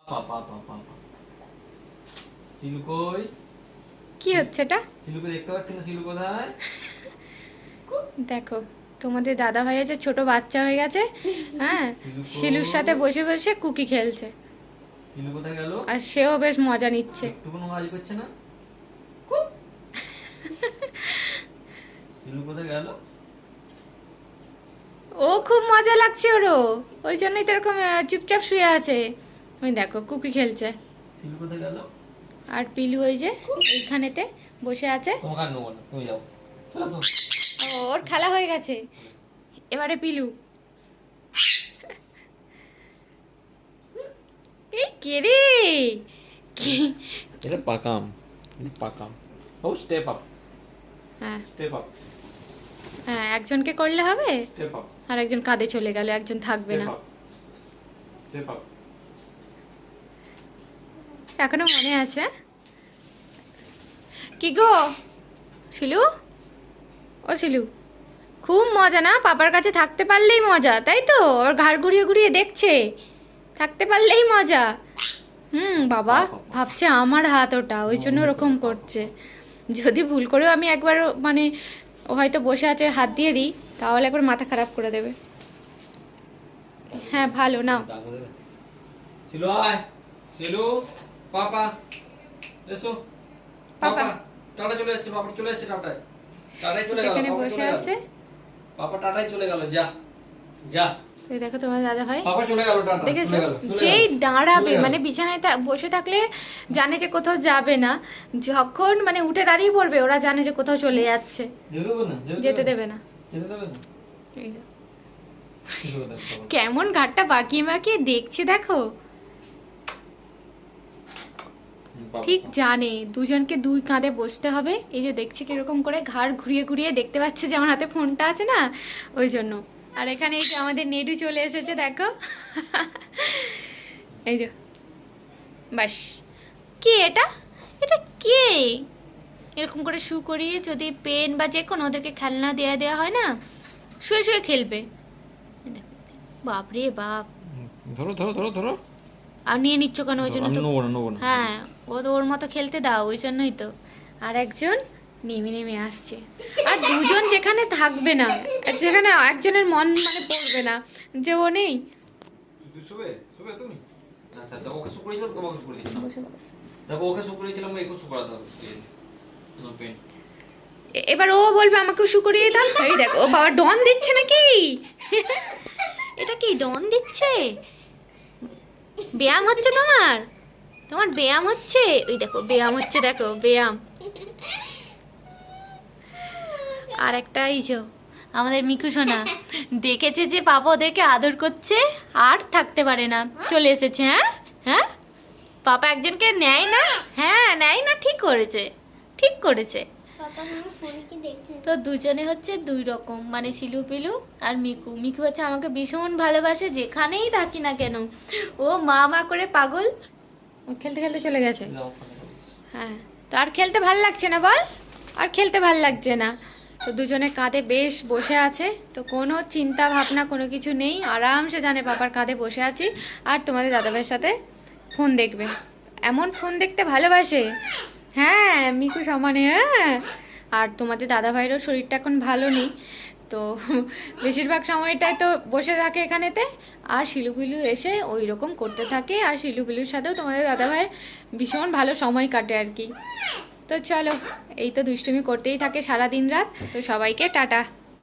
পাপা পাপা শিলু কই? কি হচ্ছে এটা? শিলুকে দেখতে পাচ্ছি না। শিলু কোথায়? দেখো তোমাদের দাদা ভাইয়ের যে ছোট বাচ্চা হয়ে গেছে, হ্যাঁ, শিলু কই? শিলুর সাথে বসে বসে কুকি খেলছে শিলু কোথায় গেল? আর সেও বেশ মজা নিচ্ছে। একটু কোনো কাজ করছে না। শিলু কোথায় গেল? ও খুব মজা লাগছে ওরও, ওই জন্যই তো এরকম চুপচাপ শুয়ে আছে। ওই দেখো কুকি খেলছে। শিলু কোথায় গেল? আর পিলু ওই যে এইখানেতে বসে আছে। তোমাকে আর নেবো না, তুমি যাও, চলে আসো। ও, ওর খেলা হয়ে গেছে, এবারে পিলু। এই কে রে? এটা পাকাম, পাকাম। ও স্টেপ আপ, হ্যাঁ স্টেপ আপ, হ্যাঁ, একজনকে করলে হবে স্টেপ আপ, আর একজন কাঁধে চলে গেল, একজন থাকবে না। Step up. এখনো মনে আছে? কি গো শিলু, ও শিলু, খুব মজা না? পাপার কাছে থাকতে পারলেই মজা, তাই তো? ওর ঘাড় ঘুরিয়ে ঘুরিয়ে দেখছে, থাকতে পারলেই মজা। বাবা ভাবছে আমার হাত ওটা, ওই জন্য ওরকম করছে। যদি ভুল করেও আমি একবার মানে ও হয়তো বসে আছে হাত দিয়ে দিই, তাহলে একবার মাথা খারাপ করে দেবে। হ্যাঁ ভালো নাও। শিলু আয়, শিলু, পাপা এসো। পাপা। পাপা টাটা চলে যাচ্ছে, পাপা চলে যাচ্ছে টাটায়। টাটাই চলে গেল, এখানে পাপা বসে চলে গেল। আছে। পাপা টাটাই চলে গেল, যা যা। এই দেখো তোমার দাদা ভাই, পাপা চলে গেল, টাটা দেখেছো? চলে গেল, চলে যেই গেল। দাঁড়াবে চলে গেল। মানে বিছানায় বসে থাকলে জানে যে কোথাও যাবে না, যখন মানে উঠে দাঁড়িয়ে পড়বে ওরা জানে যে কোথাও চলে যাচ্ছে, যেতে দেবে না, যেতে দেবে না। যেতে দেবে না। এই যে, শিলু কোথায়? পাপা। কেমন ঘাটটা বাঁকিয়ে বাঁকিয়ে দেখছে দেখো। পাপা। ঠিক জানে দুজনকে দুই কাঁধে বসতে হবে। এই যে দেখছে কিরকম করে ঘাড় ঘুরিয়ে ঘুরিয়ে, দেখতে পাচ্ছে যে আমার হাতে ফোনটা আছে না, ওই জন্য। আর এখানে এই যে আমাদের নেডু চলে এসেছে দেখো। এই যে বাস। কে এটা? এটা কে? এরকম করে শু করিয়ে যদি পেন বা যে কোনো ওদেরকে খেলনা দেয়া হয় না, শুয়ে শুয়ে খেলবে। এই দেখো, বাপরে বাপ। ধরো ধরো ধরো ধরো। আর নিয়ে নিচ্ছ কেন? ওই জন্য আমি তো। নেবো না, নেবো না। হ্যাঁ, ও তো ওর মতো খেলতে দাও, ওই জন্যই তো। আর একজন নেমে নেমে আসছে। আর দুজন যেখানে থাকবে না, আর যেখানে একজনের মন মানে পড়বে না যে ও নেই। তুই শুবে শুবে তুমি? আচ্ছা আচ্ছা, ওকে শুকরিয়ে দিলাম, তোমাকে শুকরিয়ে দিলাম। দেখো ওকে শুকরিয়ে ছিলাম, একে শুকরাতে হবে। No pain. এবার ও বলবে আমাকেও শু করিয়ে দাও। এই দেখো, ও বাবা ডন দিচ্ছে নাকি? এটা কি ডন দিচ্ছে? ব্যায়াম হচ্ছে তোমার? তোমার ব্যায়াম হচ্ছে? ওই দেখো ব্যায়াম হচ্ছে, দেখো ব্যায়াম। আর একটা এই যে আমাদের মিকু সোনা দেখেছে যে পাপা ওদেরকে আদর করছে, আর থাকতে পারে না, চলে এসেছে। হ্যাঁ হ্যাঁ, পাপা একজনকে নেয় না। হ্যাঁ নেয় না, ঠিক করেছে, ঠিক করেছে। তো দুজনে হচ্ছে দুই রকম, মানে শিলু পিলু আর মিকু। মিকু হচ্ছে আমাকে ভীষণ ভালোবাসে, যেখানেই থাকি না কেন ও মা মা করে পাগল। ও খেলতে খেলতে চলে গেছে। হ্যাঁ, তো আর খেলতে ভাল লাগছে না বল? আর খেলতে ভাল লাগছে না। তো দুজনে কাঁধে বেশ বসে আছে, তো কোনো চিন্তা ভাবনা কোনো কিছু নেই, আরামসে জানে বাবার কাঁধে বসে আছি। আর তোমাদের দাদাভাইয়ের সাথে ফোন দেখবে, এমন ফোন দেখতে ভালোবাসে। হ্যাঁ মিকু সমানে। হ্যাঁ, আর তোমাদের দাদাভাইয়েরও শরীরটা এখন ভালো নেই, তো বেশিরভাগ সময়টাই তো বসে থাকে এখানেতে। আর শিলুপিলু এসে ওই রকম করতে থাকে, আর শিলুপিলুর সাথেও তোমাদের দাদাভাইয়ের ভীষণ ভালো সময় কাটে আর কি। তো চলো, এই তো দুষ্টুমি করতেই থাকে সারা দিন রাত। তো সবাইকে টাটা।